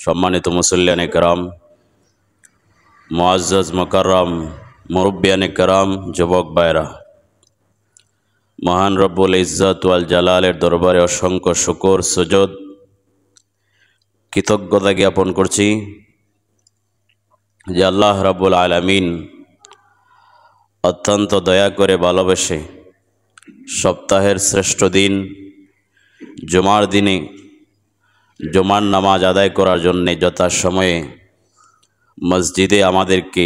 সম্মানিত মুসল্লিয়ানে কেরাম, মুআজ্জাজ মুকাররম মুরব্বিয়ানে কেরাম, যুবক ভাইরা, মহান রব্বুল ইজ্জত ওয়াল জালালের দরবারে অসংখ্য শুকর সুজুদ কৃতজ্ঞতা জ্ঞাপন করছি যে আল্লাহ রাব্বুল আলামিন অত্যন্ত দয়া করে ভালোবেসে সপ্তাহের শ্রেষ্ঠ দিন জুমার দিনে জুমার নামাজ আদায় করার জন্যে যথাসময়ে মসজিদে আমাদেরকে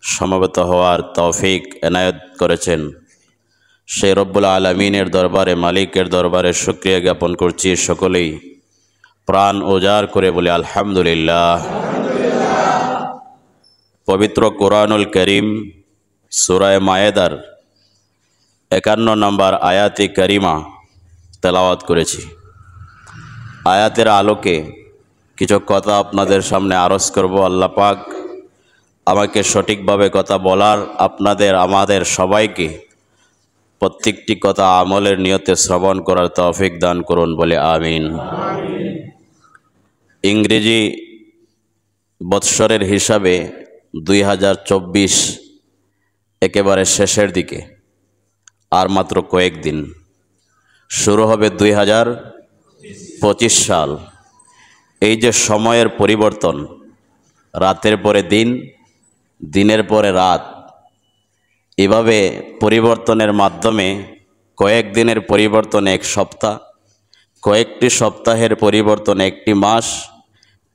সমবেত হওয়ার তৌফিক এনায়েত করেছেন। সেই রব্বুল আলামিনের দরবারে, মালিকের দরবারে শুকরিয়া জ্ঞাপন করছি। সকলেই প্রাণ উজাড় করে বলি আলহামদুলিল্লাহ। পবিত্র কোরআনুল করিম সূরা মায়েদার 51 নম্বর আয়াতে কারিমা তেলাওয়াত করেছি। আয়াতের আলোকে কিছু কথা আপনাদের সামনে আরজ করব। আল্লাহ পাক আমাকে সঠিকভাবে কথা বলার, আপনাদের আমাদের সবাইকে প্রত্যেকটি কথা আমলের নিয়তে শ্রবণ করার তৌফিক দান করুন বলে আমিন। ইংরেজি বৎসরের হিসাবে 2024 একেবারে শেষের দিকে, আর মাত্র কয়েকদিন শুরু হবে 2025 সাল। এই যে সময়ের পরিবর্তন, রাতের পরে দিন, দিনের পরে রাত, এভাবে পরিবর্তনের মাধ্যমে কয়েকদিনের পরিবর্তন এক সপ্তাহ, কয়েকটি সপ্তাহের পরিবর্তন একটি মাস,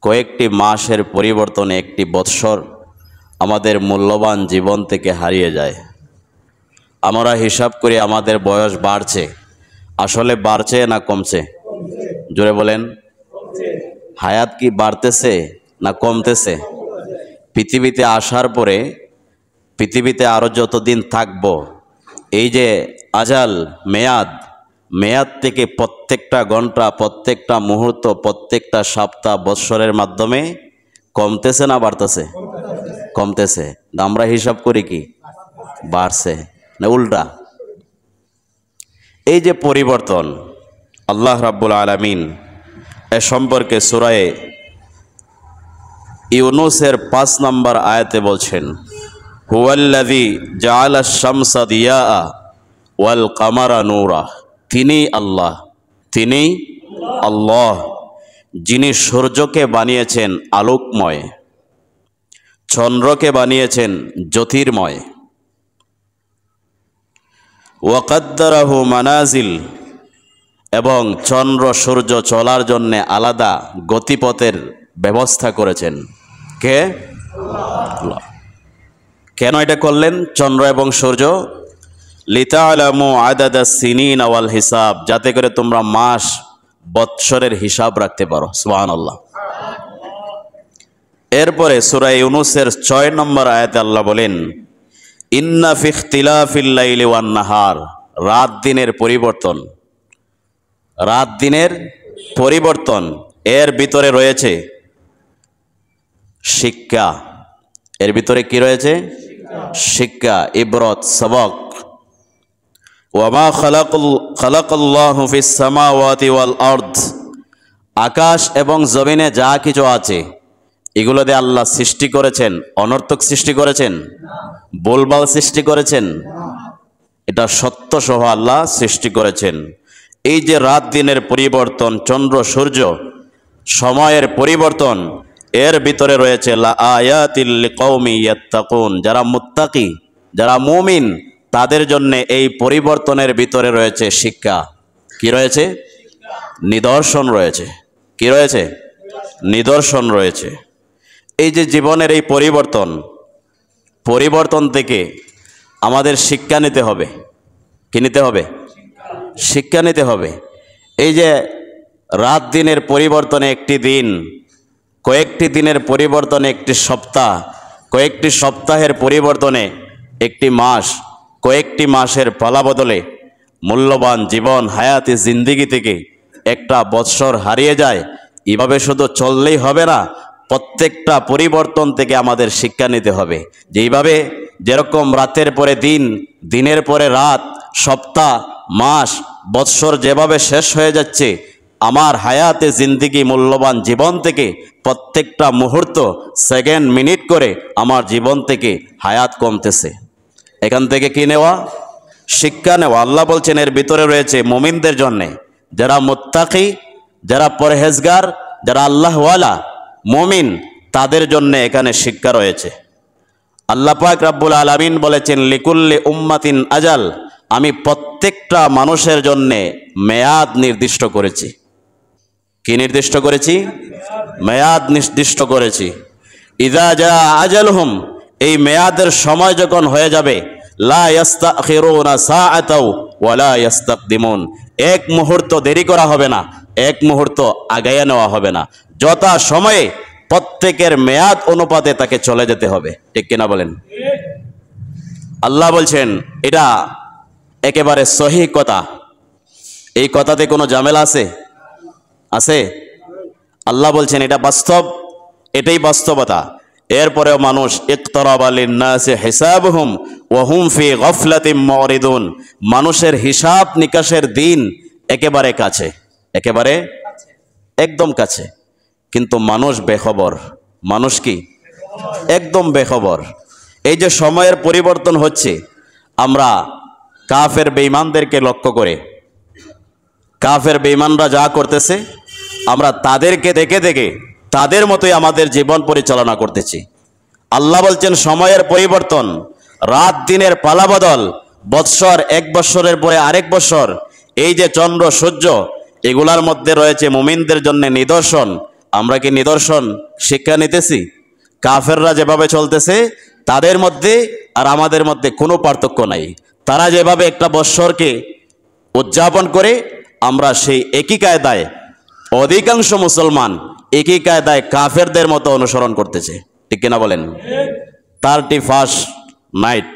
কয়েকটি মাসের পরিবর্তন একটি বৎসর আমাদের মূল্যবান জীবন থেকে হারিয়ে যায়। আমরা হিসাব করি আমাদের বয়স বাড়ছে, আসলে বাড়ছে না কমছে? জোরে বলেন। হায়াত কি বাড়তেছে না কমতেছে? পৃথিবীতে আসার পরে পৃথিবীতে আরও যতদিন থাকব, এই যে আজাল মেয়াদ থেকে প্রত্যেকটা ঘন্টা, প্রত্যেকটা মুহূর্ত, প্রত্যেকটা সপ্তাহ, বৎসরের মাধ্যমে কমতেছে না বাড়তেছে? কমতেছে। আমরা হিসাব করি কি বাড়ছে না উল্টা? এই যে পরিবর্তন, আল্লাহ রাব্বুল আলামিন এ সম্পর্কে সূরা ইউনূসের 5 নম্বর আয়াতে বলছেন, হুয়াল্লাযী জাআলাশ শামসা দিয়া ওয়াল কামারা নূরা। তিনি আল্লাহ যিনি সূর্যকে বানিয়েছেন আলোকময়, চন্দ্রকে বানিয়েছেন জ্যোতির্ময়, ওয়া কাদ্দারাহু মানাজিল, এবং চন্দ্র সূর্য চলার জন্য আলাদা গতিপথের ব্যবস্থা করেছেন। কে? আল্লাহ। কেন এটা করলেন চন্দ্র এবং সূর্য? লিতাআলামু আদাদাস সিনিন ওয়াল হিসাব, যাতে করে তোমরা মাস বৎসরের হিসাব রাখতে পারো। সুবহানাল্লাহ। এরপরে সূরা ইউনূসের 6 নম্বর আয়াতে আল্লাহ বলেন, ইন্না ফি ইখতিলাফিল লাইলি ওয়ান নাহার, রাত দিনের পরিবর্তন, এর ভিতরে রয়েছে শিক্ষা। এর ভিতরে কি রয়েছে? শিক্ষা, ইবরত, সবক। ওয়ামা খালাকাল্লাহু ফিস সামাওয়াতি ওয়াল আরদ, আকাশ এবং জমিনে যা কিছু আছে এগুলো দিয়ে আল্লাহ সৃষ্টি করেছেন। অনর্থক সৃষ্টি করেছেন? ভুলভাল সৃষ্টি করেছেন? এটা সত্য সহ আল্লাহ সৃষ্টি করেছেন। এই যে রাত দিনের পরিবর্তন, চন্দ্র সূর্য সময়ের পরিবর্তন, এর ভিতরে রয়েছে লা আয়াতিল লিকৌমি ইয়াত্তাকুন, যারা মুত্তাকি, যারা মুমিন, তাদের জন্য এই পরিবর্তনের ভিতরে রয়েছে শিক্ষা। কি রয়েছে? নিদর্শন রয়েছে। কি রয়েছে? নিদর্শন রয়েছে। এই যে জীবনের এই পরিবর্তন থেকে আমাদের শিক্ষা নিতে হবে। কি নিতে হবে? শিক্ষা নিতে হবে। এই যে রাত দিনের পরিবর্তনে একটি দিন, কয়েকটি দিনের পরিবর্তনে একটি সপ্তাহ, কয়েকটি সপ্তাহের পরিবর্তনে একটি মাস, কয়েকটি মাসের পালাবদলে মূল্যবান জীবন, হায়াতি জিন্দিগি থেকে একটা বৎসর হারিয়ে যায়। এভাবে শুধু চললেই হবে না, প্রত্যেকটা পরিবর্তন থেকে আমাদের শিক্ষা নিতে হবে। যেইভাবে যেরকম রাতের পরে দিন, দিনের পরে রাত, সপ্তাহ, মাস, বৎসর যেভাবে শেষ হয়ে যাচ্ছে, আমার হায়াতে জিন্দিগি মূল্যবান জীবন থেকে প্রত্যেকটা মুহূর্ত সেকেন্ড মিনিট করে আমার জীবন থেকে হায়াত কমতেছে। এখান থেকে কি নেওয়া? শিক্ষা নেওয়া। আল্লাহ বলছেন এর ভিতরে রয়েছে মুমিনদের জন্যে, যারা মুত্তাকি, যারা পরহেজগার, যারা আল্লাহওয়ালা মুমিন, তাদের জন্য এখানে শিক্ষা রয়েছে। আল্লাহ পাক রব্বুল আলামিন বলেছেন লিকুল্লি উম্মাতিন আজাল, আমি প্রত্যেকটা মানুষের জন্যে মেয়াদ নির্দিষ্ট করেছি। কি নির্দিষ্ট করেছি? মেয়াদ নির্দিষ্ট করেছি। ইযা জা আজালহুম, এই মেয়াদের সময় যখন হয়ে যাবে, লা ইস্তাখিরুনা সাআতাও ওয়া লা ইস্তাকদিমুন, এক মুহূর্ত দেরি করা হবে না, এক মুহূর্ত আগায়া নেওয়া হবে না। যথা সময়ে প্রত্যেকের মেয়াদ অনুপাতে তাকে চলে যেতে হবে। ঠিক কিনা বলেন? আল্লাহ বলছেন এটা একেবারে সহিহ কথা। এই কথাতে কোনো ঝামেলা আছে? আছে? আল্লাহ বলছেন এটা বাস্তব, এটাই বাস্তবতা। এরপরেও মানুষ ইকতারাবা লিন্নাসি হিসাবুহুম ওয়া হুম ফি গাফলাতিন মুরিদুন, মানুষের হিসাব নিকাশের দিন একেবারে কাছে, একেবারে একদম কাছে, কিন্তু মানুষ বেখবর। মানুষ কি? একদম বেখবর। এই যে সময়ের পরিবর্তন হচ্ছে, আমরা কাফের বেঈমানদেরকে লক্ষ্য করে, কাফের বেঈমানরা যা করতেছে আমরা তাদেরকে দেখে দেখে তাদের মতোই আমাদের জীবন পরিচালনা করতেছি। আল্লাহ বলছেন সময়ের পরিবর্তন, রাত দিনের পালাবদল, বৎসর এক বৎসরের পরে আরেক বৎসর, এই যে চন্দ্র সূর্য, এগুলার মধ্যে রয়েছে মুমিনদের জন্য নিদর্শন। আমরা কি নিদর্শন শিক্ষা নিতেছি? কাফেররা যেভাবে চলতেছে তাদের মধ্যে আর আমাদের মধ্যে কোনো পার্থক্য নাই। তারা যেভাবে একটা বৎসরকে উদযাপন করে, আমরা সেই একই কায়দায়, অধিকাংশ মুসলমান একই কায়দায় কাফেরদের মতো অনুসরণ করতেছে। ঠিক কিনা বলেন? 31st নাইট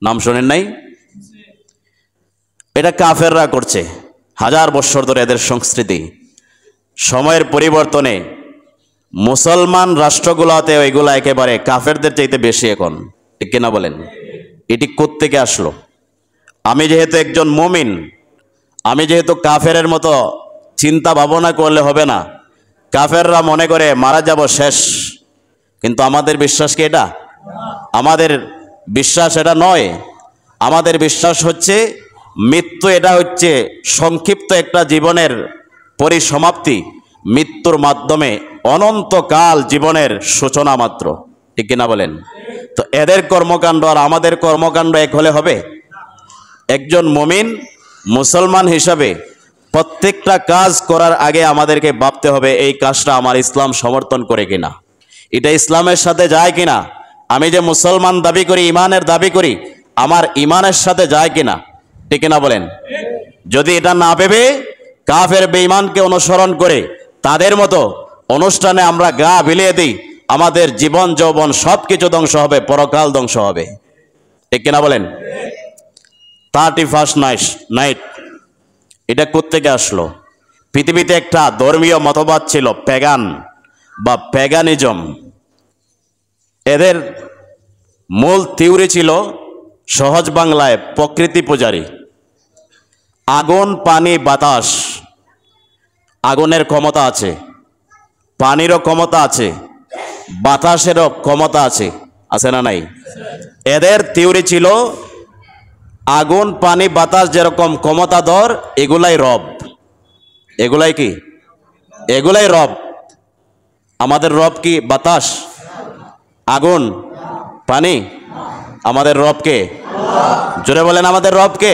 নাম শোনেন নাই? এটা কাফেররা করছে হাজার বছর ধরে, এদের সংস্কৃতি। সময়ের পরিবর্তনে মুসলমান রাষ্ট্রগুলোতে এগুলা একেবারে কাফেরদের চাইতে বেশি এখন। ঠিক কিনা বলেন? এটি কোত্থেকে আসলো? আমি যেহেতু একজন মুমিন, আমি যেহেতু কাফেরের মতো চিন্তা ভাবনা করলে হবে না। কাফেররা মনে করে মারা যাব শেষ, কিন্তু আমাদের বিশ্বাস কি এটা? আমাদের বিশ্বাস এটা নয়। আমাদের বিশ্বাস হচ্ছে মৃত্যু, এটা হচ্ছে সংক্ষিপ্ত একটা জীবনের পরিসমাপ্তি। মৃত্যুর মাধ্যমে অনন্তকাল জীবনের সূচনা মাত্র। ঠিক কিনা বলেন? তো এদের কর্মকাণ্ড আর আমাদের কর্মকাণ্ড এক হলে হবে? একজন মুমিন মুসলমান হিসাবে প্রত্যেকটা কাজ করার আগে আমাদেরকে ভাবতে হবে এই কাজটা আমার ইসলাম সমর্থন করে কিনা, এটা ইসলামের সাথে যায় কিনা। আমি যে মুসলমান দাবি করি, ইমানের দাবি করি, আমার ইমানের সাথে যায় কিনা। ঠিক কিনা বলেন? যদি এটা না ভেবে কাফের বেঈমানকে অনুসরণ করে তাদের মতো অনুষ্ঠানে আমরা গা বিলিয়ে দিই, আমাদের জীবন যৌবন সব কিছু ধ্বংস হবে, পরকাল ধ্বংস হবে। ঠিক কিনা বলেন? 31st নাইট এটা কোত্থেকে আসলো? পৃথিবীতে একটা ধর্মীয় মতবাদ ছিল, প্যাগান বা প্যাগানিজম। এদের মূল থিওরি ছিল সহজ বাংলায় প্রকৃতি পূজারী। আগুন, পানি, বাতাস, আগুনের ক্ষমতা আছে, পানিরও ক্ষমতা আছে, বাতাসেরও ক্ষমতা আছে, আছে না নাই? এদের থিওরি ছিল আগুন, পানি, বাতাস যেরকম ক্ষমতাধর, এগুলাই রব। এগুলাই কি? এগুলাই রব। আমাদের রব কি বাতাস, আগুন, পানি? আমাদের রব কে? জোরে বলেন, আমাদের রব কে?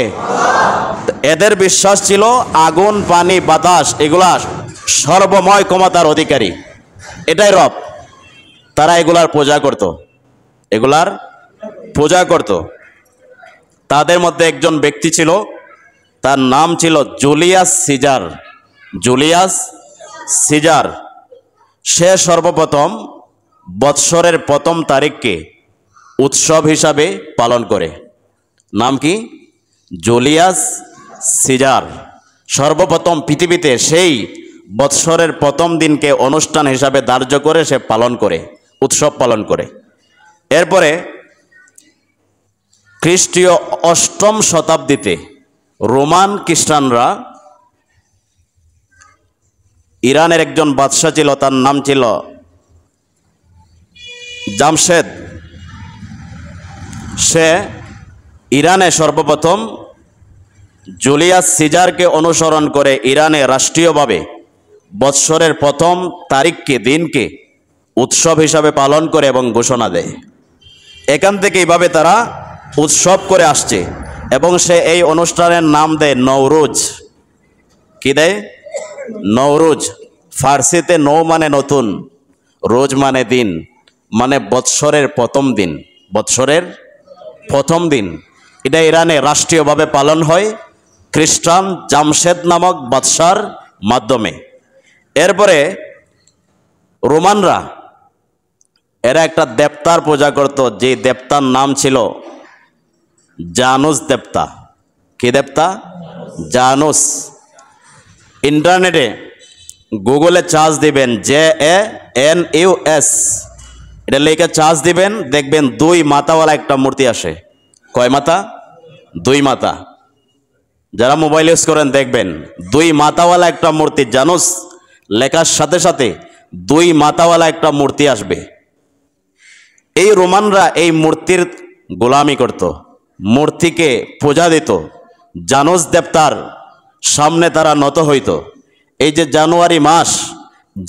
এদের বিশ্বাস ছিল আগুন, পানি, বাতাস এগুলা সর্বময় ক্ষমতার অধিকারী, এটাই রব। তারা এগুলার পূজা করত, এগুলার পূজা করত। তাদের মধ্যে একজন ব্যক্তি ছিল, তার নাম ছিল জুলিয়াস সিজার। Julius Caesar. সে সর্বপ্রথম বৎসরের প্রথম তারিখকে উৎসব হিসাবে পালন করে। নাম কি? Julius Caesar. সর্বপ্রথম পৃথিবীতে সেই বৎসরের প্রথম দিনকে অনুষ্ঠান হিসাবে ধার্য করে সে পালন করে, উৎসব পালন করে। এরপরে খ্রিস্টীয় 8ম শতাব্দীতে রোমান খ্রিস্টানরা ইরানের একজন বাদশাহ ছিল, তার নাম ছিল জামশেদ। সে ইরানে সর্বপ্রথম জুলিয়াস সিজারকে অনুসরণ করে ইরানে রাষ্ট্রীয়ভাবে বৎসরের প্রথম তারিখকে, দিনকে উৎসব হিসাবে পালন করে এবং ঘোষণা দেয়। এখান থেকে এইভাবে তারা উৎসব করে আসছে এবং সে এই অনুষ্ঠানের নাম দেয় নওরোজ। কি দেয়? নওরোজ। ফার্সিতে নৌ মানে নতুন, রোজ মানে দিন, মানে বৎসরের প্রথম দিন। বৎসরের প্রথম দিন এটা ইরানে রাষ্ট্রীয়ভাবে পালন হয় খ্রিস্টান জামশেদ নামক বাদশার মাধ্যমে। এরপরে রোমানরা, এরা একটা দেবতার পূজা করত, যে দেবতার নাম ছিল জানুস দেবতা। কি দেবতা? জানুস। ইন্টারনেটে গুগলে চার্জ দিবেন JANUS, এটা লিখে চার্জ দিবেন, দেখবেন 2 মাথাওয়ালা একটা মূর্তি আসে। কয় মাথা? 2 মাথা। যারা মোবাইল ইউজ করেন দেখবেন 2 মাথাওয়ালা একটা মূর্তি, জানুস লেখার সাথে সাথে 2 মাথাওয়ালা একটা মূর্তি আসবে। এই রোমানরা এই মূর্তির গোলামি করত, মূর্তিকে পূজা দিত, জানুস দেবতার সামনে তারা নত হইত। এই যে জানুয়ারি মাস,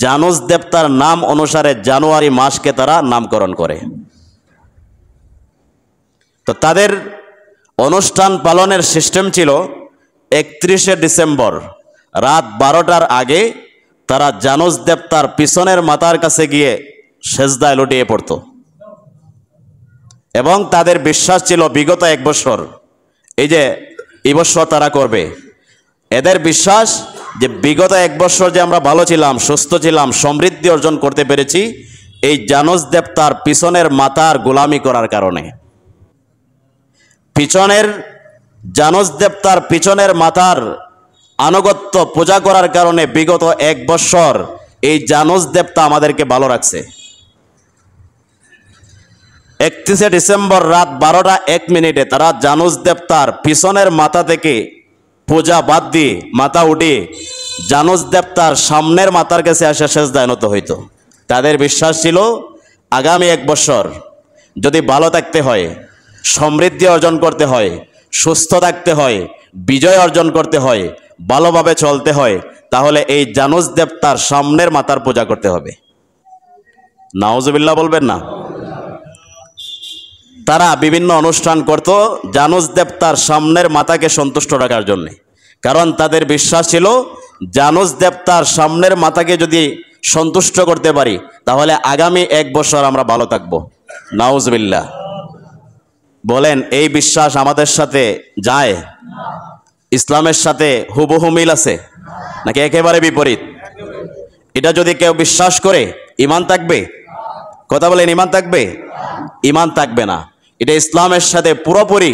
জানুস দেবতার নাম অনুসারে জানুয়ারি মাসকে তারা নামকরণ করে। তো তাদের অনুষ্ঠান পালনের সিস্টেম ছিল 31শে ডিসেম্বর রাত 12টার আগে তারা জানুস দেবতার পিছনের মাথার কাছে গিয়ে সেজদায় লুটিয়ে পড়ত এবং তাদের বিশ্বাস ছিল বিগত 1 বছর, এই যে এই বছর তারা করবে, এদের বিশ্বাস যে বিগত 1 বছর যে আমরা ভালো ছিলাম, সুস্থ ছিলাম, সমৃদ্ধি অর্জন করতে পেরেছি এই জানুস দেবতার পিছনের মাথার গোলামি করার কারণে। পিছনের জানুস দেবতার পিছনের মাথার আনুগত্য পূজা করার কারণে বিগত 1 বছর এই জানুস দেবতা আমাদেরকে ভালো রাখছে। 31শে ডিসেম্বর রাত 12টা 1 মিনিটে তারা জানুস দেবতার পিছনের মাথা থেকে পূজা বাদ দিয়ে মাথা উঠিয়ে জানুস দেবতার সামনের মাথার কাছে আসে সেজদায় নত হইত। তাদের বিশ্বাস ছিল আগামী 1 বছর যদি ভালো থাকতে হয়, সমৃদ্ধি অর্জন করতে হয়, সুস্থ থাকতে হয়, বিজয় অর্জন করতে হয়, ভালোভাবে চলতে হয়, তাহলে এই জানুস দেবতার সামনের মাথার পূজা করতে হবে। নাউজুবিল্লাহ বলবেন না? তারা বিভিন্ন অনুষ্ঠান করত জানুস দেবতার সামনের মাথাকে সন্তুষ্ট রাখার জন্য, কারণ তাদের বিশ্বাস ছিল জানুস দেবতার সামনের মাথাকে যদি সন্তুষ্ট করতে পারি তাহলে আগামী 1 বছর আমরা ভালো থাকবো। নাউজুবিল্লাহ বলেন, এই বিশ্বাস আমাদের সাথে যায়? ইসলামের সাথে হুবহু মিল আছে নাকি একেবারে বিপরীত? এটা যদি কেউ বিশ্বাস করে ঈমান থাকবে? কথা বলেন, ঈমান থাকবে? ঈমান থাকবে না। এটা ইসলামের সাথে পুরোপুরি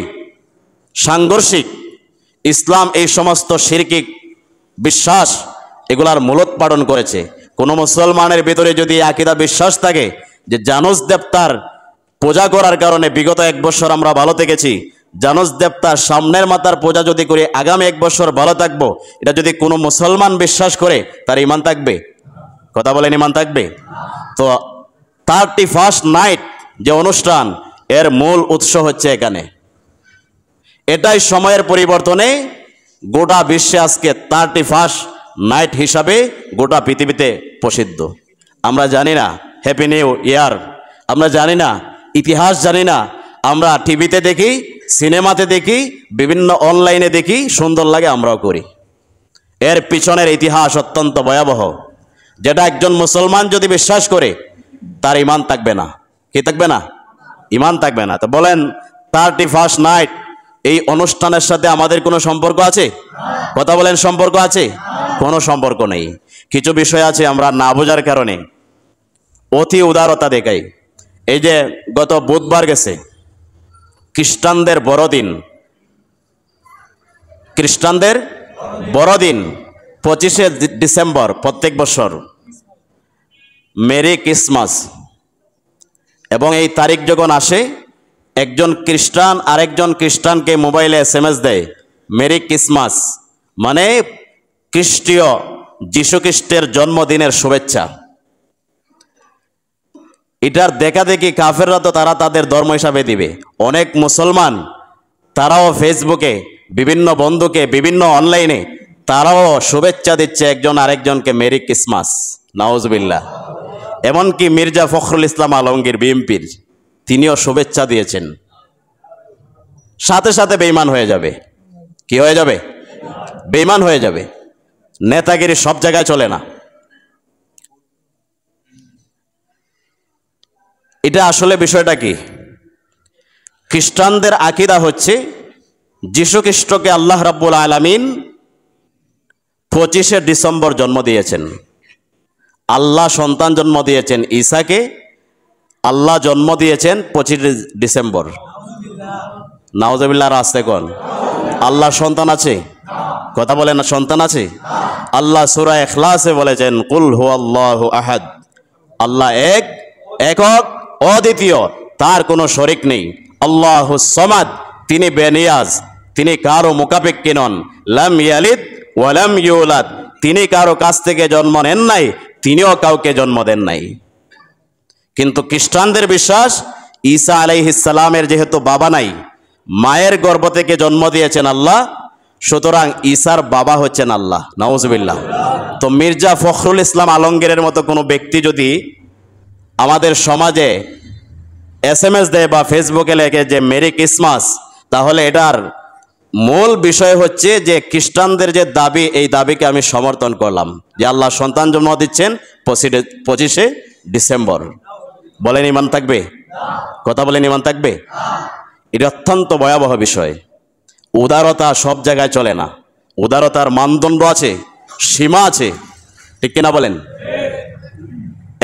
সাংঘর্ষিক। ইসলাম এই সমস্ত শিরকি বিশ্বাস এগুলার মূলোৎপাটন করেছে। কোনো মুসলমানের ভিতরে যদি আকীদা বিশ্বাস থাকে যে জানুস দেবতার পূজা করার কারণে বিগত 1 বছর আমরা ভালো থেকেছি, জানুস দেবতার সামনের মাথার পূজা যদি করে আগামী 1 বছর ভালো থাকবো, এটা যদি কোনো মুসলমান বিশ্বাস করে তার ঈমান থাকবে? কথা বলেন, ঈমান থাকবে? তো 31st নাইট যে অনুষ্ঠান, এর মূল উৎস হচ্ছে এখানে। এটাই সময়ের পরিবর্তনে গোটা বিশ্বে আজকে 31st নাইট হিসাবে গোটা পৃথিবীতে প্রসিদ্ধ। আমরা জানি না হ্যাপি নিউ ইয়ার, আমরা জানি না, ইতিহাস জানি না, আমরা টিভিতে দেখি, সিনেমাতে দেখি, বিভিন্ন অনলাইনে দেখি, সুন্দর লাগে আমরাও করি। এর পিছনের ইতিহাস অত্যন্ত ভয়াবহ, যেটা একজন মুসলমান যদি বিশ্বাস করে তার ঈমান থাকবে না। কি থাকবে না? ঈমান থাকবে না। তো বলেন, 31st নাইট এই অনুষ্ঠানের সাথে আমাদের কোনো সম্পর্ক আছে? কথা বলেন, সম্পর্ক আছে? কোনো সম্পর্ক নেই। কিছু বিষয় আছে আমরা না বোঝার কারণে অতি উদারতা দেখাই। এই যে গত বুধবার গেছে খ্রিস্টানদের বড়দিন, খ্রিস্টানদের বড়দিন 25শে ডিসেম্বর প্রত্যেক বছর মেরি ক্রিসমাস। এবং এই তারিখ যখন আসে, একজন খ্রিস্টান আরেকজন খ্রিস্টানকে মোবাইলে SMS দেয় মেরি ক্রিসমাস, মানে খ্রিস্টীয় যীশুখ্রিস্টের জন্মদিনের শুভেচ্ছা। এটার দেখা দেখি কাফেররা তো তারা তাদের ধর্ম হিসাবে দিবে। অনেক মুসলমান তারাও ফেসবুকে বিভিন্ন বন্ধুকে বিভিন্ন অনলাইনে তারাও শুভেচ্ছা দিচ্ছে একজন আরেকজনকে, মেরি ক্রিসমাস, নাউজুবিল্লাহ। এমনকি মির্জা ফখরুল ইসলাম আলমগীর বিএনপির তিনিও শুভেচ্ছা দিয়েছেন। সাথে সাথে বেঈমান হয়ে যাবে। কি হয়ে যাবে? বেঈমান হয়ে যাবে। নেতাগিরি সব জায়গায় চলে না। এটা আসলে বিষয়টা কি? খ্রিস্টানদের আকীদা হচ্ছে যীশু খ্রিস্টকে আল্লাহ রাব্বুল আলামিন 25শে ডিসেম্বর জন্ম দিয়েছেন। আল্লাহ সন্তান জন্ম দিয়েছেন ঈসাকে, আল্লাহ জন্ম দিয়েছেন 25 ডিসেম্বর। নাউজুবিল্লাহ, রাস্তে কোন আল্লাহ সন্তান আছে? কথা বলেন না, সন্তান আছে? আল্লাহ সূরা ইখলাসে বলেছেন, কুল হুয়াল্লাহু আহাদ, আল্লাহ এক, একক, অদ্বিতীয়, তার কোনো শরিক নেই। আল্লাহুস সামাদ, তিনি বেনিয়াজ, তিনি কারো মুকাপেক্ষী নন। লাম ইয়ালিদ ওয়া লাম ইউলাদ, তিনি কারো কাছ থেকে জন্ম নেন নাই, তিনিও কাউকে জন্ম দেন নাই। কিন্তু খ্রিস্টানদের বিশ্বাস ঈসা আলাইহিস সালামের যেহেতু বাবা নাই, মায়ের গর্ভ থেকে জন্ম দিয়েছেন আল্লাহ, সুতরাং ঈসার বাবা হচ্ছেন আল্লাহ। নাউজুবিল্লাহ। তো মির্জা ফখরুল ইসলাম আলমগীরের মতো কোনো ব্যক্তি যদি আমাদের সমাজে SMS দেয় বা ফেসবুকে লেখে যে মেরি ক্রিসমাস, তাহলে এটার মূল বিষয় হচ্ছে যে খ্রিস্টানদের যে দাবি, এই দাবিকে আমি সমর্থন করলাম যে আল্লাহ সন্তান জন্ম দিচ্ছেন 25শে ডিসেম্বর। বলেন ঈমান থাকবে? কথা বলেন, ঈমান থাকবে? এটা অত্যন্ত ভয়াবহ বিষয়। উদারতা সব জায়গায় চলে না। উদারতার মানদণ্ড আছে, সীমা আছে, ঠিক কিনা বলেন?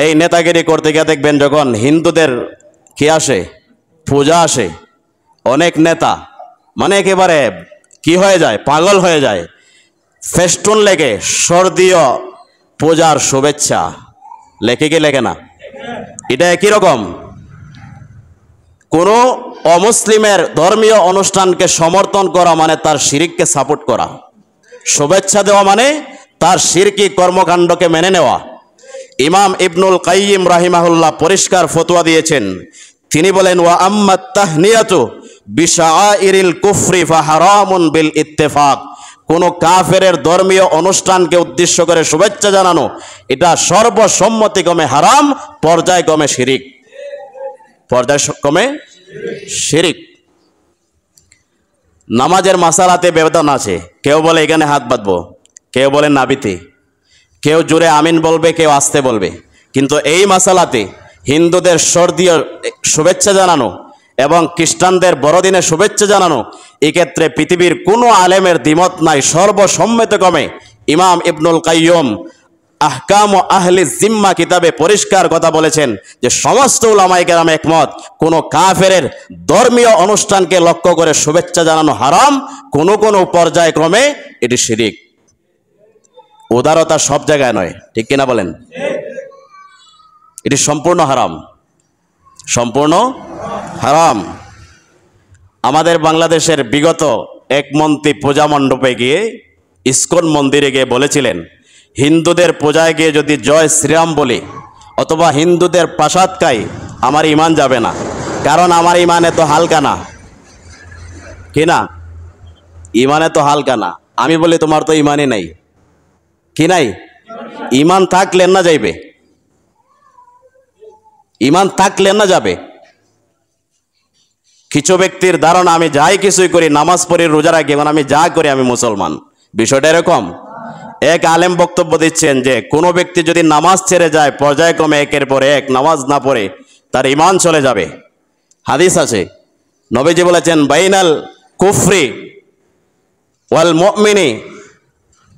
এই নেতাগিরি করতে গিয়ে দেখবেন যখন হিন্দুদের কি আসে, পূজা আসে, অনেক নেতা মানে একেবারে কি হয়ে যায়, পাগল হয়ে যায়। ফেস্টুন লেগে স্বর্গীয় পূজার শুভেচ্ছা লেখে কি লেখে না? এটা একই রকম। কোনো অমুসলিমের ধর্মীয় অনুষ্ঠানকে সমর্থন করা মানে তার শিরককে সাপোর্ট করা। শুভেচ্ছা দেওয়া মানে তার শিরকি কর্মকাণ্ডকে মেনে নেওয়া। ইমাম ইবনুল কাইয়িম রাহিমাহুল্লাহ পরিষ্কার ফতোয়া দিয়েছেন। তিনি বলেন, ওয়া আম্মাত তাহনিয়াতু বিশাআইরিল কুফরি ফাহারামুন বিল ইত্তেফাক, কোন কাফেরের ধর্মীয় অনুষ্ঠানকে উদ্দেশ্য করে শুভেচ্ছা জানানো এটা সর্বসম্মতিক্রমে হারাম, পর্যায়ক্রমে শিরিক। পর্যায়ক্রমে শিরিক। নামাজের মাসালাতে ব্যবধান আছে। কেউ বলে এখানে হাত বাঁধবো, কেউ বলে নাবিতে, কেউ জোরে আমিন বলবে, কেউ আস্তে বলবে। কিন্তু এই মাসালাতে হিন্দুদের স্বর্গীয় শুভেচ্ছা জানানো এবং খ্রিস্টানদের বড়দিনে শুভেচ্ছা জানানো, এক্ষেত্রে পৃথিবীর কোনো আলেমের দ্বিমত নাই। সর্বসম্মতক্রমে ইমাম ইবনুল কাইয়্যিম আহকাম ও আহলি জিম্মা কিতাবে পরিষ্কার কথা বলেছেন যে সমস্ত উলামায়ে কেরাম একমত, কোনো কাফেরের ধর্মীয় অনুষ্ঠানকে লক্ষ্য করে শুভেচ্ছা জানানো হারাম, কোনো কোনো পর্যায়ক্রমে এটি শিরিক। উদারতা সব জায়গায় নয়, ঠিক কিনা বলেন? এটি সম্পূর্ণ হারাম, সম্পূর্ণ হারাম। আমাদের বাংলাদেশের বিগত এক মন্ত্রী পূজা মণ্ডপে গিয়ে, ইসকন মন্দিরে গিয়ে বলেছিলেন, হিন্দুদের পূজায় গিয়ে যদি জয় শ্রীরাম বলি অথবা হিন্দুদের প্রাসাদ খাই, আমার ঈমান যাবে না, কারণ আমার ঈমান এত হালকা না। কি না? ঈমান এত হালকা না। আমি বলি তোমার তো ঈমানই নাই। কি নাই? ঈমান থাকলে না যাইবে, ঈমান থাকলে না যাবে। কিছু ব্যক্তির ধারণা আমি যাই কিছুই করি, নামাজ পড়ি, রোজা রাখি, মানে আমি যা করি আমি মুসলমান। বিষয়টা এরকম। এক আলেম বক্তব্য দিচ্ছেন যে কোনো ব্যক্তি যদি নামাজ ছেড়ে যায় পর্যায়ক্রমে একের পর এক নামাজ না পড়ে, তার ঈমান চলে যাবে। হাদিস আছে, নবীজি বলেছেন, বাইনাল কুফরি ওয়াল মুমিনি,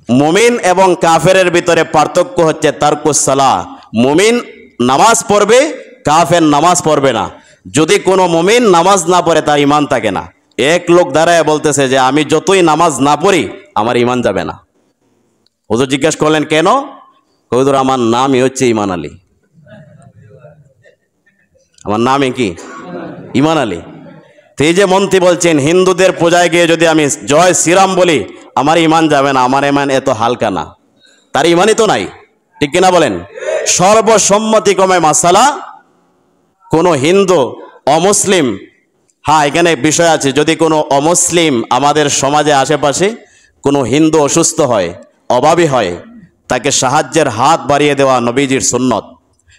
মুমিন এবং কাফেরের ভিতরে পার্থক্য হচ্ছে তারকুস সালাহ। মুমিন নামাজ পড়বে, কাফের নামাজ পড়বে না। যদি কোনো মুমিন নামাজ না পড়ে তার ঈমান থাকে না। এক লোক দাঁড়ায় বলতেছে যে আমি যতই নামাজ না পড়ি আমার ঈমান যাবে না। হুজুর জিজ্ঞেস করলেন কেন? হুজুর আমার নামই হচ্ছে ঈমান আলী। আমার নামই কি? ঈমান আলী। তো এই যে মন্ত্রী বলছেন হিন্দুদের পূজায় গিয়ে যদি আমি জয় শ্রীরাম বলি আমার ঈমান যাবে না, আমার ঈমান এত হালকা না। তার ইমানই তো নাই, ঠিক কিনা বলেন? সর্বসম্মতিক্রমে মাসালা, কোনো হিন্দু অমুসলিম, হ্যাঁ এখানে বিষয় আছে, যদি কোনো অমুসলিম আমাদের সমাজে আশেপাশে কোনো হিন্দু অসুস্থ হয়, অভাবী হয়, তাকে সাহায্যের হাত বাড়িয়ে দেওয়া নবীজির সুন্নত,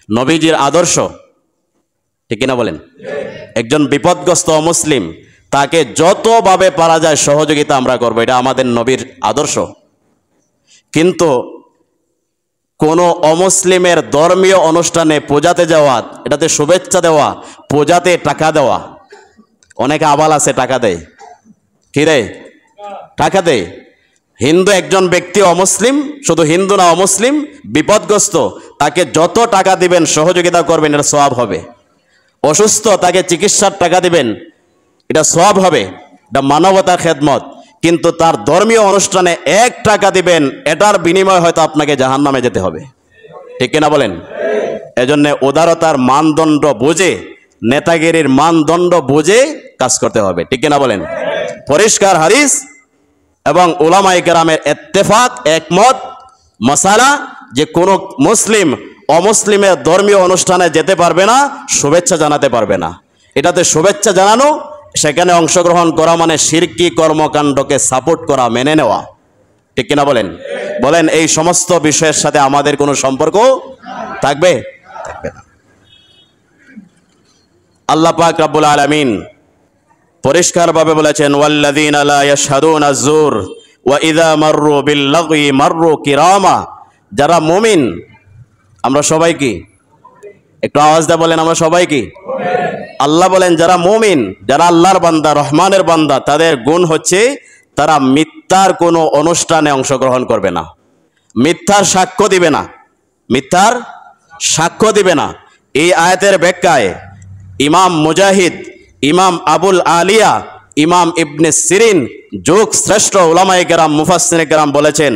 নবীজির আদর্শ, ঠিক কিনা বলেন? একজন বিপদগ্রস্ত অমুসলিম, তাকে যতভাবে পারা যায় সহযোগিতা আমরা করবো, এটা আমাদের নবীর আদর্শ। কিন্তু কোনো অমুসলিমের ধর্মীয় অনুষ্ঠানে পূজাতে যাওয়া, এটাতে শুভেচ্ছা দেওয়া, পূজাতে টাকা দেওয়া, অনেকে আবাল আছে টাকা দেয়, কি দেয়? টাকা দেয়। হিন্দু একজন ব্যক্তি অমুসলিম, শুধু হিন্দু না অমুসলিম, বিপদগ্রস্ত, তাকে যত টাকা দিবেন সহযোগিতা করবেন, এটা সওয়াব হবে। অসুস্থ, তাকে চিকিৎসার টাকা দিবেন, এটা সওয়াব হবে, এটা মানবতার খেদমত। কিন্তু তার ধর্মীয় অনুষ্ঠানে 1 টাকা দিবেন, এটার বিনিময়ে হয়তো আপনাকে জাহান্নামে যেতে হবে, ঠিক কিনা বলেন? এজন্য উদারতার মানদণ্ড বুঝে, নেতাগিরির মানদণ্ড বুঝে কাজ করতে হবে, ঠিক কিনা বলেন? পরিষ্কার হাদিস এবং উলামায়ে কেরামের ইত্তেফাক, একমত মাসালা, যে কোনো মুসলিম অমুসলিমের ধর্মীয় অনুষ্ঠানে যেতে পারবে না, শুভেচ্ছা জানাতে পারবে না। এটাতে শুভেচ্ছা জানানো, সেখানে অংশগ্রহণ করা মানে শিরকি কর্মকাণ্ডকে সাপোর্ট করা, মেনে নেওয়া, ঠিক কিনা বলেন? বলেন, এই সমস্ত বিষয়ের সাথে আমাদের কোনো সম্পর্ক থাকবে? থাকবে না। আল্লাহ পাক রব্বুল আলামিন পরিষ্কারভাবে বলেছেন, ওয়াল্লাযীনা লা ইয়াশহাদুনা আয-যুর ওয়া ইযা মাররু বিল-লাগয়ি মাররু কিরামা। যারা মুমিন, আমরা সবাই কি? একটু আওয়াজ দিয়ে বলেন, আমরা সবাই কি? আল্লাহ বলেন যারা মুমিন, যারা আল্লাহর বান্দা, রহমানের বান্দা, তাদের গুণ হচ্ছে তারা মিথ্যার কোনো অনুষ্ঠানে অংশগ্রহণ করবে না, মিথ্যার সাক্ষ্য দিবে না, মিথ্যার সাক্ষ্য দিবে না। এই আয়াতের ব্যাখ্যায় ইমাম মুজাহিদ, ইমাম আবুল আলিয়া, ইমাম ইবনে সিরিন, যুগ শ্রেষ্ঠ উলামায়ে কেরাম, মুফাসসিরে কেরাম বলেছেন,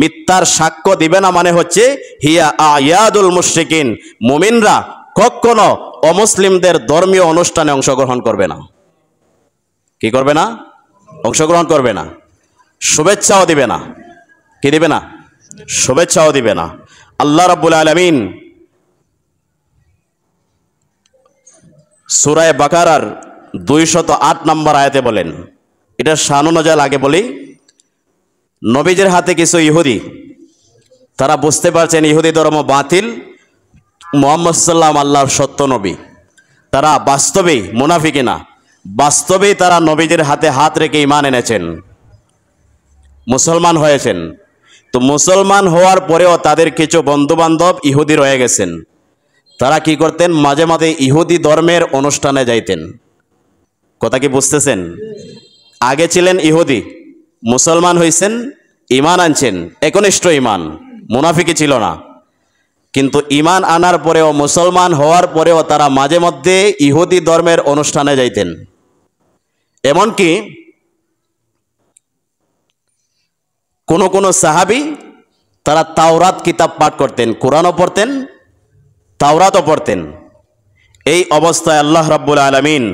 মিথ্যার সাক্ষ্য দিবে না মানে হচ্ছে হিয়া আয়াদুল মুশরিকিন, মুমিনরা কখনো অমুসলিমদের ধর্মীয় অনুষ্ঠানে অংশগ্রহণ করবে না। কি করবে না? অংশগ্রহণ করবে না। শুভেচ্ছাও দিবে না। কি দিবে না? শুভেচ্ছাও দিবে না। আল্লাহ রাব্বুল আলামিন সূরা বাকারার 208 নম্বর আয়াতে বলেন, এটা শান অনুযায়ী আগে বলি, নবীদের হাতে কিছু ইহুদি, তারা বুঝতে পারছেন ইহুদি ধর্ম বাতিল, মুহাম্মদ সাল্লাল্লাহু আলাইহি আল্লাহর সত্য নবী। তারা বাস্তবেই মুনাফিকি না, বাস্তবেই তারা নবীদের হাতে হাত রেখে ঈমান এনেছেন, মুসলমান হয়েছেন। তো মুসলমান হওয়ার পরেও তাদের কিছু বন্ধু বান্ধব ইহুদি রয়ে গেছেন। তারা কি করতেন? মাঝে মাঝে ইহুদি ধর্মের অনুষ্ঠানে যাইতেন। কথা কি বুঝতেছেন? আগে ছিলেন ইহুদি, মুসলমান হয়েছেন, ঈমান আনছেন, একনিষ্ঠ ঈমান, মুনাফিকি ছিল না। কিন্তু ঈমান আনার পরেও, মুসলমান হওয়ার পরেও তারা মাঝে মধ্যে ইহুদি ধর্মের অনুষ্ঠানে যাইতেন। এমনকি কোন সাহাবী তারা তাওরাত কিতাব পাঠ করতেন, কোরআনও পড়তেন, তাওরাতও পড়তেন। এই অবস্থায় আল্লাহ রাব্বুল আলামিন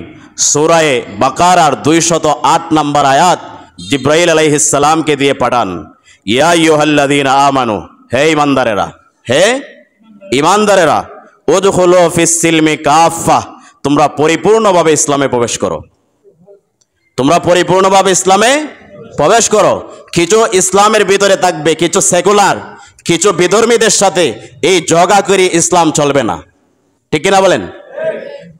সূরা বাকারার 208 নম্বর আয়াত জিব্রাইল আলাইহিস সালামকে দিয়ে পাঠান, ইয়া আইয়ুহাল্লাযীনা আমানু, হে ঈমানদারেরা, হে ঈমানদারেরা, উদখুলু ফিস সিলমি কাফা, তোমরা পরিপূর্ণভাবে ইসলামে প্রবেশ করো, তোমরা পরিপূর্ণভাবে ইসলামে প্রবেশ করো। কিছু ইসলামের ভিতরে থাকবে, কিছু সেকুলার, কিছু বিধর্মীদের সাথে এই জগা করে ইসলাম চলবে না, ঠিক কিনা বলেন?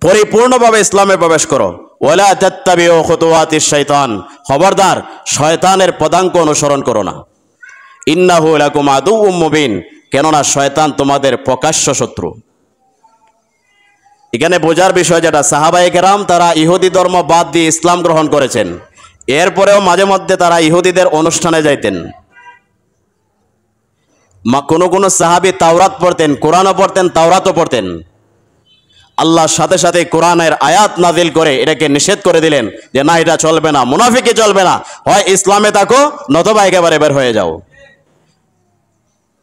পরিপূর্ণভাবে ইসলামে প্রবেশ করো। ওয়ালা তাত্তাবিউ খুতুওয়াতিশ শাইতান, খবরদার শয়তানের পদাঙ্ক অনুসরণ করো না। ইন্নাহু লাকুম আদুউম মুবিন, কেননা শয়তান তোমাদের প্রকাশ্য শত্রু। এখানে বোঝার বিষয় যেটা, সাহাবায়ে কেরাম তারা ইহুদি ধর্ম বাদ দিয়ে ইসলাম গ্রহণ করেছেন, এরপরেও মাঝে মধ্যে তারা ইহুদিদের অনুষ্ঠানে যাইতেন। কোন সাহাবী তাওরাত পড়তেন, কোরআনও পড়তেন, তাওরাতও পড়তেন। আল্লাহর সাথে সাথে কোরআনের আয়াত নাজিল করে এটাকে নিষেধ করে দিলেন যে না, এটা চলবে না, মুনাফিকি চলবে না, হয় ইসলামে থাকো নতুবা একেবারে বের হয়ে যাও।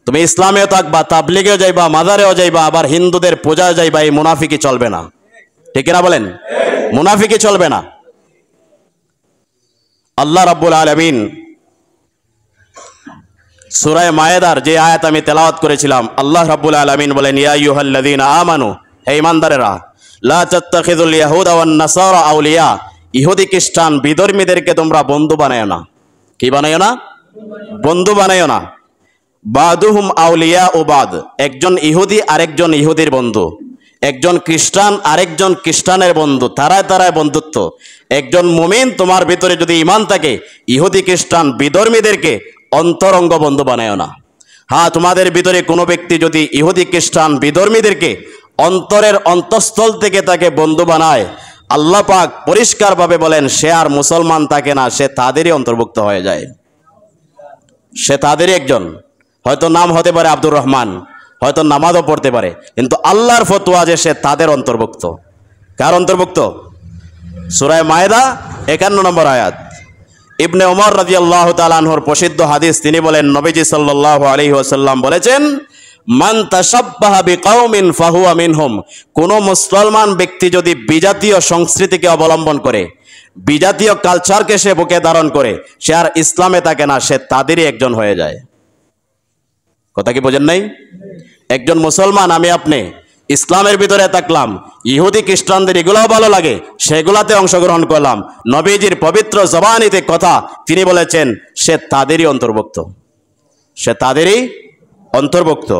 তুমি ইসলামেও থাকবা, তাবলিগেও যাইবা, মাজারেও যাইবা, আবার হিন্দুদের পূজায় যাইবা, এই মুনাফিকি চলবে না, ঠিক কিনা বলেন? মুনাফিকি চলবে না। আল্লাহ রাব্বুল আলামিন সূরা মায়েদার যে আয়াত আমি তেলাওয়াত করেছিলাম, আল্লাহ রাব্বুল আলামিন বলেন, ইয়া আইয়ুহাল্লাযীনা আমানু, হে ঈমানদারেরা, লা তাত্তাখিযুল ইয়াহুদা ওয়ান নাসারা আউলিয়া, ইহুদি খ্রিস্টান বিধর্মীদেরকে তোমরা বন্ধু বানায়ো না। কি বানায়ো না? বন্ধু বানায়ো না। বাদুহুম আউলিয়া ও বাদ, একজন ইহুদি আরেকজন ইহুদির বন্ধু, একজন খ্রিস্টান আরেকজন খ্রিস্টানের বন্ধু, তারায় তারায় বন্ধুত্ব। একজন মুমিন তোমার ভিতরে যদি ঈমান থাকে, ইহুদি খ্রিস্টান বিধর্মীদেরকে অন্তরঙ্গ বন্ধু বানায়ো না। হ্যাঁ, তোমাদের ভিতরে কোনো ব্যক্তি যদি ইহুদি খ্রিস্টান বিধর্মীদেরকে অন্তরের অন্তঃস্থল থেকে তাকে বন্ধু বানায়, আল্লাহ পাক পরিষ্কারভাবে বলেন সে আর মুসলমান থাকে না, সে তাদেরই অন্তর্ভুক্ত হয়ে যায়। সে তাদেরই একজন। হয়তো নাম হতে পারে আব্দুর রহমান, হয়তো নামাজও পড়তে পারে, কিন্তু আল্লাহর ফতোয়া যে সে তাদের অন্তর্ভুক্ত। কার অন্তর্ভুক্ত? সূরা মায়েদা 51 নম্বর আয়াত। ইবনে ওমর রাদিয়াল্লাহু তাআলা আনহুর প্রসিদ্ধ হাদিস, তিনি বলেন, নবীজি সাল্লাল্লাহু আলাইহি ওয়াসাল্লাম বলেছেন, মান তাশাব্বাহা বিকাউমিন ফাহুয়া মিনহুম, কোন মুসলমান ব্যক্তি যদি বিজাতীয় সংস্কৃতিকে অবলম্বন করে, বিজাতীয় কালচারকে সে বুকে ধারণ করে, সে আর ইসলামে থাকে না, সে তাদেরই একজন হয়ে যায়। কথা কি বোঝেন নাই? একজন মুসলমান আমি আপনি ইসলামের ভিতরে থাকলাম, ইহুদি খ্রিস্টানদের এগুলাও ভালো লাগে, সেগুলাতে অংশগ্রহণ করলাম, নবীজির পবিত্র জবানিতে কথা তিনি বলেছেন, সে তাদেরই অন্তর্ভুক্ত, সে তাদেরই অন্তর্ভুক্ত।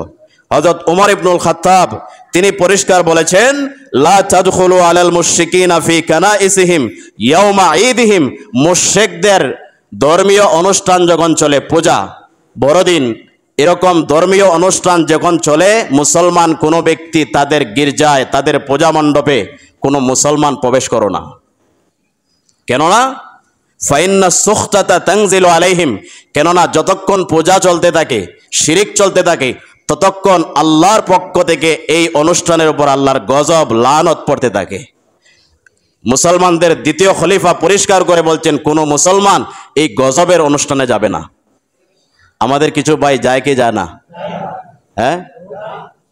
হযরত ওমর ইবনুল খাত্তাব তিনি পরিষ্কার বলেছেন, লা তাদখুলু আলাল মুশরিকিনা ফি কানাইসিহিম ইয়াউমা ঈদিহিম, মুশরিকদের ধর্মীয় অনুষ্ঠান যখন চলে, পূজা, বড়দিন, এরকম ধর্মীয় অনুষ্ঠান যখন চলে, মুসলমান কোনো ব্যক্তি তাদের গির্জায়, তাদের পূজা মণ্ডপে কোনো মুসলমান প্রবেশ করো না। কেননা ফাইন্না সুখতাতা তানজিলু আলাইহিম, কেননা যতক্ষণ পূজা চলতে থাকে, শিরিক চলতে থাকে, ততক্ষণ আল্লাহর পক্ষ থেকে এই অনুষ্ঠানের উপর আল্লাহর গজব লানত পড়তে থাকে। মুসলমানদের দ্বিতীয় খলিফা পরিষ্কার করে বলছেন, কোনো মুসলমান এই গজবের অনুষ্ঠানে যাবে না। আমাদের কিছু ভাই যায় কি যায় না? হ্যাঁ,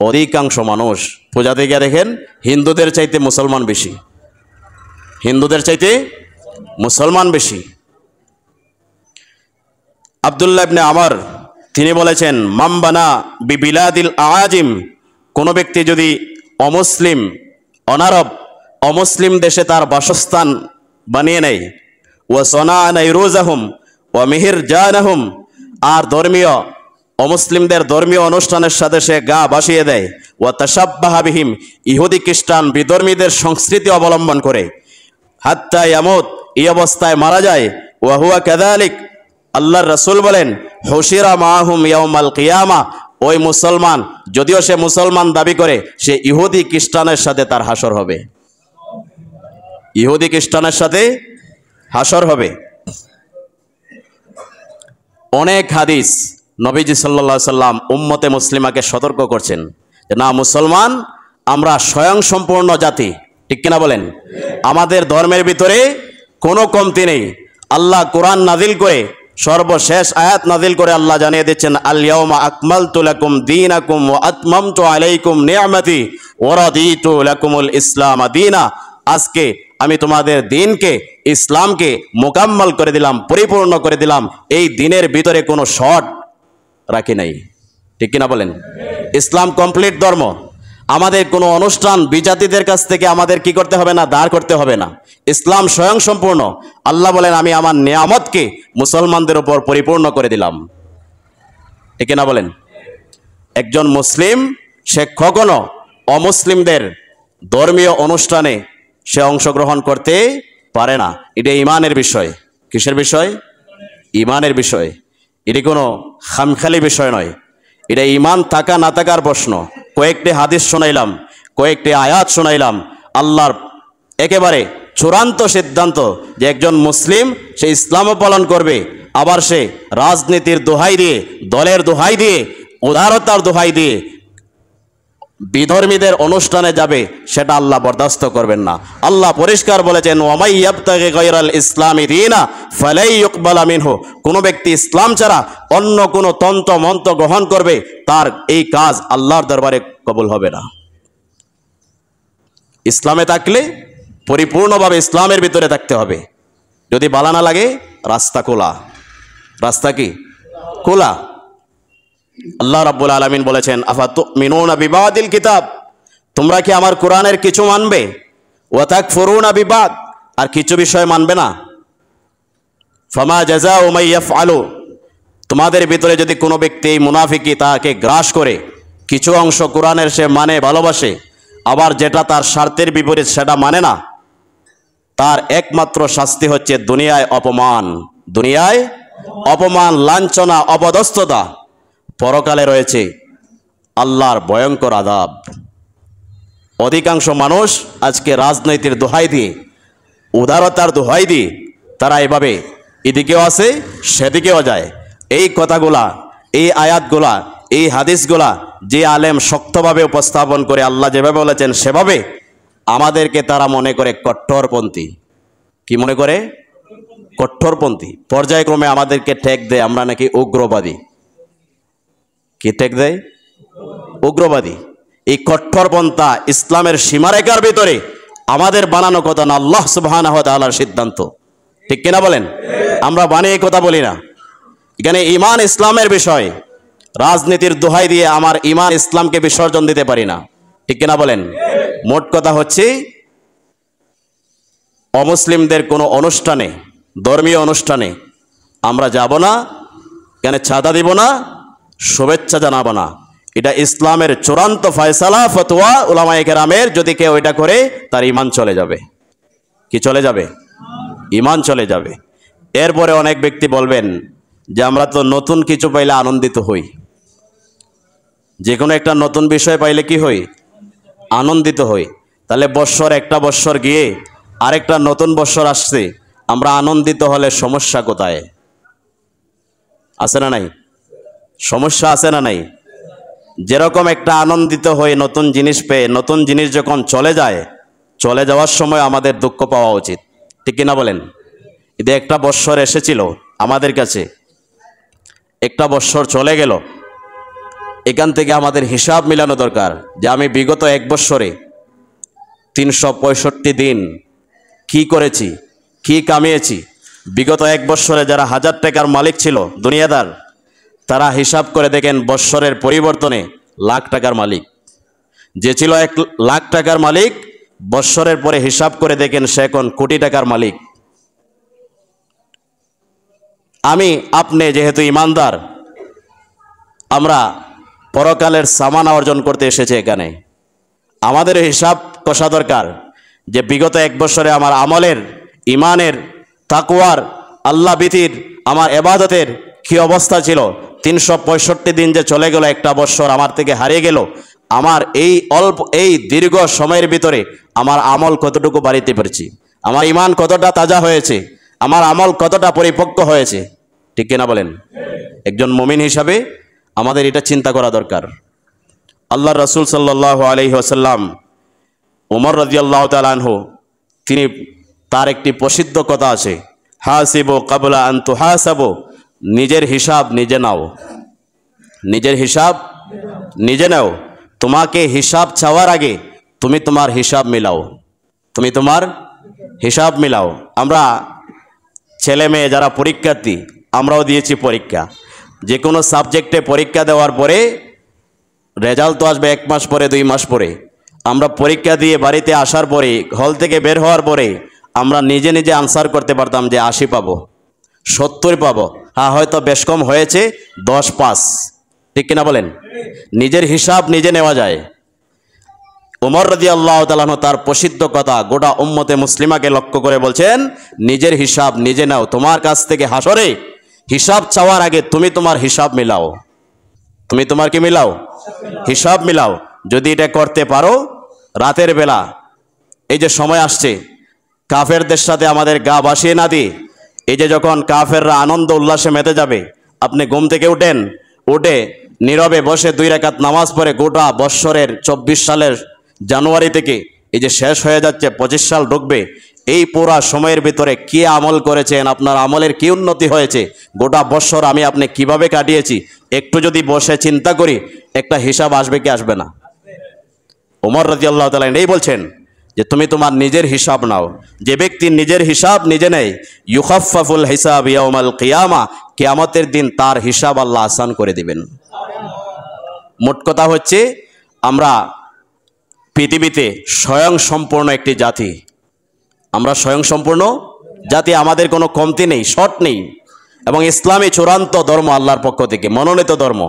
অধিকাংশ মানুষ পূজাতে গিয়ে দেখেন হিন্দুদের চাইতে মুসলমান বেশি, হিন্দুদের চাইতে মুসলমান বেশি। আব্দুল্লাহ ইবনে আমর তিনি বলেছেন, মামবানা বিবিলাদিল আজিম, কোনো ব্যক্তি যদি অমুসলিম, অনারব, অমুসলিম দেশে তার বাসস্থান বানিয়ে নেয়, ওয়া সনা নাইরুজাহুম ওয়া মিহিরজানাহুম, আর ধর্মীয় অমুসলিমদের ধর্মীয় অনুষ্ঠানের সাথে সে গা বাসিয়ে দেয়, ওয়া তাশাব্বাহা বিহিম, ইহুদি খ্রিস্টান বিধর্মীদের সংস্কৃতি অবলম্বন করে, হাত্তা ইয়ামুত, এই অবস্থায় মারা যায়, ওয়া হুয়া কাযালিক, আল্লাহর রাসূল বলেন, হুশিরা মাআহুম ইয়াউমাল কিয়ামা, ওই মুসলমান যদিও সে মুসলমান দাবি করে, সে ইহুদি খ্রিস্টানের সাথে তার হাসর হবে, ইহুদি খ্রিস্টানের সাথে হাসর হবে। অনেক হাদিস নবীজি সাল্লাল্লাহু আলাইহি সাল্লাম উম্মতে মুসলিমাকে সতর্ক করছেন যে না, মুসলমান আমরা স্বয়ং সম্পূর্ণ জাতি, ঠিক কিনা বলেন? আমাদের ধর্মের ভিতরে কোনো কমতি নেই। আল্লাহ কোরআন নাজিল করে সর্বশেষ আয়াত নাজিল করে আল্লাহ জানিয়ে দিচ্ছেন, আল ইয়াউমা আকমালতু লাকুম দীনাকুম ওয়া আতমামতু আলাইকুম নি'মাতি ওয়া রাদিতু লাকুমুল ইসলাম দীনা, আজকে আমি তোমাদের দিনকে, ইসলামকে মোকাম্মল করে দিলাম, পরিপূর্ণ করে দিলাম, এই দিনের ভিতরে কোনো শর্ট রাখি নাই, ঠিক কিনা বলেন? ইসলাম কমপ্লিট ধর্ম। আমাদের কোনো অনুষ্ঠান বিজাতিদের কাছ থেকে আমাদের কি করতে হবে না, দাঁড় করতে হবে না। ইসলাম স্বয়ং সম্পূর্ণ। আল্লাহ বলেন, আমি আমার নিয়ামতকে মুসলমানদের উপর পরিপূর্ণ করে দিলাম, ঠিক কিনা বলেন? একজন মুসলিম সে কখনো অমুসলিমদের ধর্মীয় অনুষ্ঠানে সে অংশগ্রহণ করতে পারে না। এটা ইমানের বিষয়। কিসের বিষয়? ইমানের বিষয়। এটি কোনো খামখালি বিষয় নয়, এটা ইমান থাকা না থাকার প্রশ্ন। কয়েকটি হাদিস শোনাইলাম, কয়েকটি আয়াত শোনাইলাম, আল্লাহর একেবারে চূড়ান্ত সিদ্ধান্ত যে একজন মুসলিম সে ইসলামও পালন করবে, আবার সে রাজনীতির দোহাই দিয়ে, দলের দোহাই দিয়ে, উদারতার দোহাই দিয়ে বিধর্মীদের অনুষ্ঠানে যাবে, সেটা আল্লাহ বরদাস্ত করবেন না। আল্লাহ পরিষ্কার বলেছেন, ওয়ামাই ইয়াবতাগি গায়রাল ইসলামি দীনা ফালাই ইউকবালা মিনহু, কোনো ব্যক্তি ইসলাম ছাড়া অন্য কোনো তন্ত্র মন্ত্র গ্রহণ করবে, তার এই কাজ আল্লাহর দরবারে কবুল হবে না। ইসলামে থাকলে পরিপূর্ণভাবে ইসলামের ভিতরে থাকতে হবে। যদি ভালো না লাগে, রাস্তা খোলা, রাস্তা কি খোলা, আল্লাহ রাব্বুল আলামিন বলেছেন, আফাতুমিনুনা বিবাদিল কিতাব, তোমরা কি আমার কোরআনের কিছু মানবে, ওয়া তাকফুরুনা বিবাদ, আর কিছু বিষয় মানবে না। ফামা জাযাউ মান ইয়াফআলু, তোমাদের ভিতরে যদি কোনো ব্যক্তি এই মুনাফিকি তাকে গ্রাস করে, কিছু অংশ কোরআনের সে মানে ভালোবাসে, আবার যেটা তার স্বার্থের বিপরীত সেটা মানে না, তার একমাত্র শাস্তি হচ্ছে দুনিয়ায় অপমান, দুনিয়ায় অপমান, লাঞ্ছনা, অপদস্থতা, পরকালে রয়েছে আল্লাহর ভয়ঙ্কর আযাব। অধিকাংশ মানুষ আজকে রাজনীতির দোহাই দিয়ে, উদারতার দোহাই দিয়ে তারা এভাবে এদিকেও আছে সেদিকেও যায়। এই কথাগুলা, এই আয়াতগুলা, এই হাদিসগুলা যে আলেম শক্তভাবে উপস্থাপন করে, আল্লাহ যেভাবে বলেছেন সেভাবে, আমাদেরকে তারা মনে করে কট্টরপন্থী। কি মনে করে? কট্টরপন্থী। পর্যায়ক্রমে আমাদেরকে ঠেক দেয় আমরা নাকি উগ্রবাদী। কি ঠেক দেয়? উগ্রবাদী। এই কট্টরপন্থা ইসলামের সীমারেখার ভিতরে আমাদের বানানো কথা না, আল্লাহ সুবহানাহু ওয়া তাআলার সিদ্ধান্ত। ঠিক কিনা বলেন? আমরা বানিয়ে কথা বলি না। এখানে ঈমান ইসলামের বিষয়, রাজনীতির দোহাই দিয়ে আমার ঈমান ইসলামকে বিসর্জন দিতে পারি না। ঠিক কিনা বলেন? মোট কথা হচ্ছে, অমুসলিমদের কোনো অনুষ্ঠানে, ধর্মীয় অনুষ্ঠানে আমরা যাব না, এখানে চাঁদা দিব না, শুভেচ্ছা জানাবো না। এটা ইসলামের চূড়ান্ত ফয়সালা, ফতোয়া উলামায়ে কেরামের। যদি কেউ এটা করে তার ঈমান চলে যাবে। কি চলে যাবে? ঈমান চলে যাবে। এরপরে অনেক ব্যক্তি বলবেন যে আমরা তো নতুন কিছু পাইলে আনন্দিত হই, যে কোনো একটা নতুন বিষয় পাইলে কি হই? আনন্দিত হই। তাহলে বৎসর একটা বৎসর গিয়ে আরেকটা নতুন বৎসর আসছে, আমরা আনন্দিত হলে সমস্যা কোথায়? আছে না নাই? সমস্যা আছে না নাই? যেরকম একটা আনন্দিত হয়ে নতুন জিনিস পেয়ে, নতুন জিনিস যখন চলে যায়, চলে যাওয়ার সময় আমাদের দুঃখ পাওয়া উচিত। ঠিক কিনা বলেন? এতে একটা বৎসর এসেছিল আমাদের কাছে, একটা বৎসর চলে গেল, এখান থেকে আমাদের হিসাব মিলানো দরকার যে আমি বিগত এক বৎসরে 365 দিন কি করেছি, কি কামিয়েছি। বিগত এক বৎসরে যারা 1000 টাকার মালিক ছিল, দুনিয়াদার, তারা হিসাব করে দেখেন বৎসরের পরিবর্তনে লাখ টাকার মালিক। যে ছিল 1 লাখ টাকার মালিক, বৎসরের পরে হিসাব করে দেখেন সে এখন কোটি টাকার মালিক। আমি আপনি যেহেতু ইমানদার, আমরা পরকালের সামানা অর্জন করতে এসেছি এখানে, আমাদের হিসাব কষা দরকার যে বিগত এক বছরে আমার আমলের, ইমানের, তাকওয়ার, আল্লাহ ভীতির, আমার ইবাদতের কি অবস্থা ছিল। 365 দিন যে চলে গেল, একটা বছর আমার থেকে হারিয়ে গেল, আমার এই দীর্ঘ সময়ের ভিতরে আমার আমল কতটুকু বাড়িতে পেরেছি, আমার ইমান কতটা তাজা হয়েছে, আমার আমল কতটা পরিপক্ক হয়েছে। ঠিক কিনা বলেন? একজন মুমিন হিসাবে আমাদের এটা চিন্তা করা দরকার। আল্লাহ রাসূল সাল্লাল্লাহু আলাইহি ওয়াসাল্লাম, ওমর রাদিয়াল্লাহু তাআলা আনহু, তিনি, তার একটি প্রসিদ্ধ কথা আছে, হাসিবু ক্বাবলা আন তুহাসাবু, নিজের হিসাব নিজে নাও। নিজের হিসাব নিজে নাও। তোমাকে হিসাব চাওয়ার আগে তুমি তোমার হিসাব মিলাও। তুমি তোমার হিসাব মিলাও। আমরা ছেলে মেয়ে যারা পরীক্ষার্থী, আমরাও দিয়েছি পরীক্ষা। যে কোনো সাবজেক্টে পরীক্ষা দেওয়ার পরে রেজাল্ট তো আসবে 1 মাস পরে, 2 মাস পরে। আমরা পরীক্ষা দিয়ে বাড়িতে আসার পরে, হল থেকে বের হওয়ার পরে আমরা নিজে নিজে আনসার করতে পারতাম যে 80 পাবো, 70 পাবো, হ্যাঁ হয়তো বেশ কম হয়েছে, 10 পাস। ঠিক কিনা বলেন? নিজের হিসাব নিজে নেওয়া যায়। ওমর রাদিয়াল্লাহু তাআলা আনহু তার প্রসিদ্ধ কথা গোটা উম্মতে মুসলিমাকে লক্ষ্য করে বলছেন, নিজের হিসাব নিজে নাও। তোমার কাছ থেকে হাসরে হিসাব চাওয়ার আগে তুমি তোমার হিসাব মিলাও। তুমি তোমার কি মিলাও? হিসাব মিলাও। যদি এটা করতে পারো, রাতের বেলা এই যে সময় আসছে, কাফেরদের সাথে আমাদের গা ভাসিয়ে না দিয়ে, এই যে যখন কাফেররা আনন্দ উল্লাসে মেতে যাবে, আপনি ঘুম থেকে উঠে নীরবে বসে 2 রাকাত নামাজ পড়ে গোটা বৎসরের 24 সালের জানুয়ারি থেকে এই যে শেষ হয়ে যাচ্ছে, 25 সাল ঢুকবে, এই পুরা সময়ের ভিতরে কি আমল করেছেন, আপনার আমলের কি উন্নতি হয়েছে, গোটা বৎসর আমি আপনি কিভাবে কাটিয়েছি, একটু যদি বসে চিন্তা করি, একটা হিসাব আসবে কি আসবে না? ওমর রাদিয়াল্লাহু তাআলা এই বলছেন যে তুমি তোমার নিজের হিসাব নাও। যে ব্যক্তি নিজের হিসাব নিজে নেয়, ইউখাফফাফুল হিসাব ইয়াউমাল কিয়ামা, কিয়ামতের দিন তার হিসাব আল্লাহ আসান করে দিবেন। মোট কথা হচ্ছে আমরা পৃথিবীতে স্বয়ংসম্পূর্ণ একটি জাতি। আমরা স্বয়ংসম্পূর্ণ জাতি, আমাদের কোনো কমতি নেই, শর্ট নেই। এবং ইসলামী চূড়ান্ত ধর্ম, আল্লাহর পক্ষ থেকে মনোনীত ধর্ম।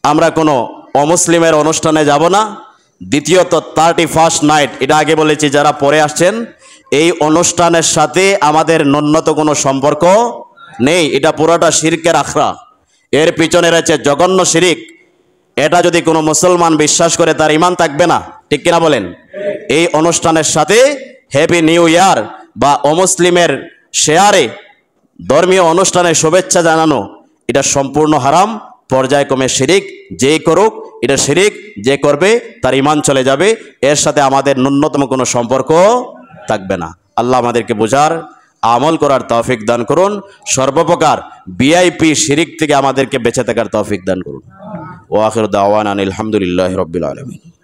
আমরা কোনো অমুসলিমের অনুষ্ঠানে যাব না। দ্বিতীয়ত 31st নাইট, এটা আগে বলেছি, যারা পরে আসছেন, এই অনুষ্ঠানের সাথে আমাদের ন্যূনতম কোনো সম্পর্ক নেই। এটা পুরোটা শিরকের আখড়া, এর পিছনে রয়েছে জঘন্য শিরিক। এটা যদি কোনো মুসলমান বিশ্বাস করে তার ঈমান থাকবে না, ঠিক কিনা বলেন? এই অনুষ্ঠানের সাথে হ্যাপি নিউ ইয়ার বা অমুসলিমের শেয়ারে ধর্মীয় অনুষ্ঠানে শুভেচ্ছা জানানো, এটা সম্পূর্ণ হারাম, পর্যায়ক্রমে শিরিক। যেই করুক এটা শিরিক, যে করবে তার ঈমান চলে যাবে, এর সাথে আমাদের ন্যূনতম কোনো সম্পর্ক থাকবে না। আল্লাহ আমাদেরকে বোঝার, আমল করার তৌফিক দান করুন। সর্বপ্রকার ভিআইপি শিরিক থেকে আমাদেরকে বেঁচে থাকার তৌফিক দান করুন। ওয়া আখিরু দাওয়ানা আলহামদুলিল্লাহি রাব্বিল আলামিন।